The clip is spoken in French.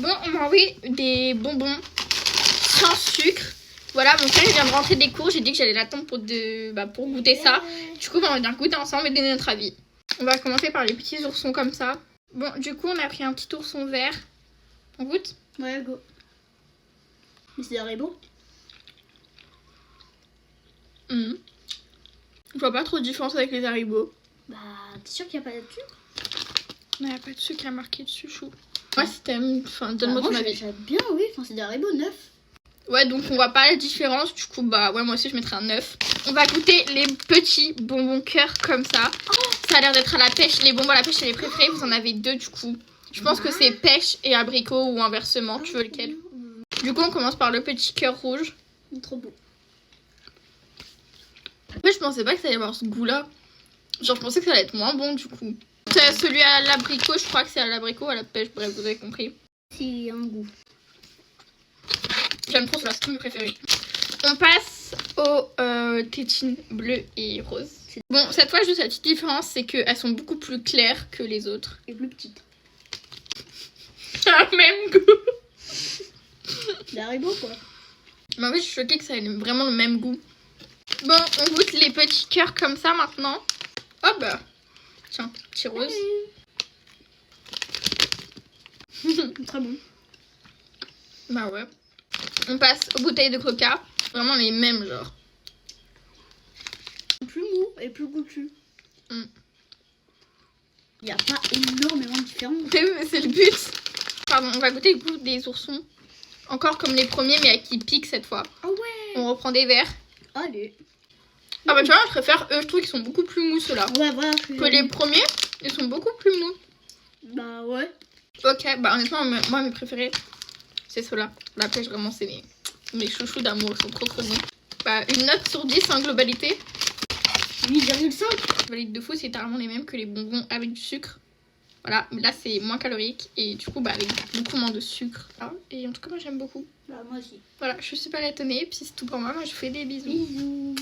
Bon, on m'a envoyé des bonbons sans sucre. Voilà, mon frère vient de rentrer des cours. J'ai dit que j'allais l'attendre pour goûter ça. Du coup, on va bien goûter ensemble et donner notre avis. On va commencer par les petits oursons comme ça. Bon, du coup, on a pris un petit ourson vert. On goûte? Ouais, go. Mais c'est Haribo. Je vois pas trop de différence avec les Haribo. Bah, t'es sûr qu'il n'y a pas de sucre? Il n'y a pas de sucre à marquer dessus, chou. Ouais, si t'aimes, donne-moi ton avis. J'aime bien, oui. C'est des Haribo 9. Ouais, donc on voit pas la différence. Du coup, moi aussi, je mettrais un 9. On va goûter les petits bonbons cœur comme ça. Ça a l'air d'être à la pêche. Les bonbons à la pêche, c'est les préférés. Vous en avez deux, du coup. Je pense que c'est pêche et abricot ou inversement. Tu veux lequel? Du coup, on commence par le petit cœur rouge. Trop beau. En fait, je pensais pas que ça allait avoir ce goût-là. Genre, je pensais que ça allait être moins bon, du coup. C'est celui à l'abricot, je crois que c'est à l'abricot, à la pêche. Bref, vous avez compris. C'est un goût. J'aime trop cela, c'est mes préférés. On passe aux tétines bleues et roses. Bon, cette fois, juste la petite différence, c'est qu'elles sont beaucoup plus claires que les autres. Et plus petites. Ça a le même goût. Des Haribo, quoi. Mais en fait, je suis choquée que ça ait vraiment le même goût. Bon, on goûte les petits cœurs comme ça maintenant. Oh bah, tiens, petit rose. Très bon. Bah ouais. On passe aux bouteilles de coca. Vraiment les mêmes, genre. Plus mou et plus goûtu. Il n'y a pas énormément de différence. Mais oui, mais c'est le but. Pardon, on va goûter le goût des oursons. Encore comme les premiers, mais avec qui piquent cette fois. Ah ouais. On reprend des verres. Allez. Ah bah tu vois, je préfère eux. Je trouve qu'ils sont beaucoup plus mous, ceux-là. Ouais, voilà. Que les premiers, ils sont beaucoup plus mous. Bah ouais. Ok, bah honnêtement, moi, mes préférés, c'est ceux-là. La pêche, vraiment, c'est mes chouchous d'amour. Ils sont trop trop bons. Bah, une note sur 10 en globalité. 8,5. Valide de fou, c'est littéralement les mêmes que les bonbons avec du sucre. Voilà, mais là c'est moins calorique et du coup, bah, avec beaucoup moins de sucre. Et en tout cas, moi j'aime beaucoup. Bah moi aussi. Voilà, je suis super étonnée. Puis c'est tout pour moi. Moi, je vous fais des bisous. Bisous.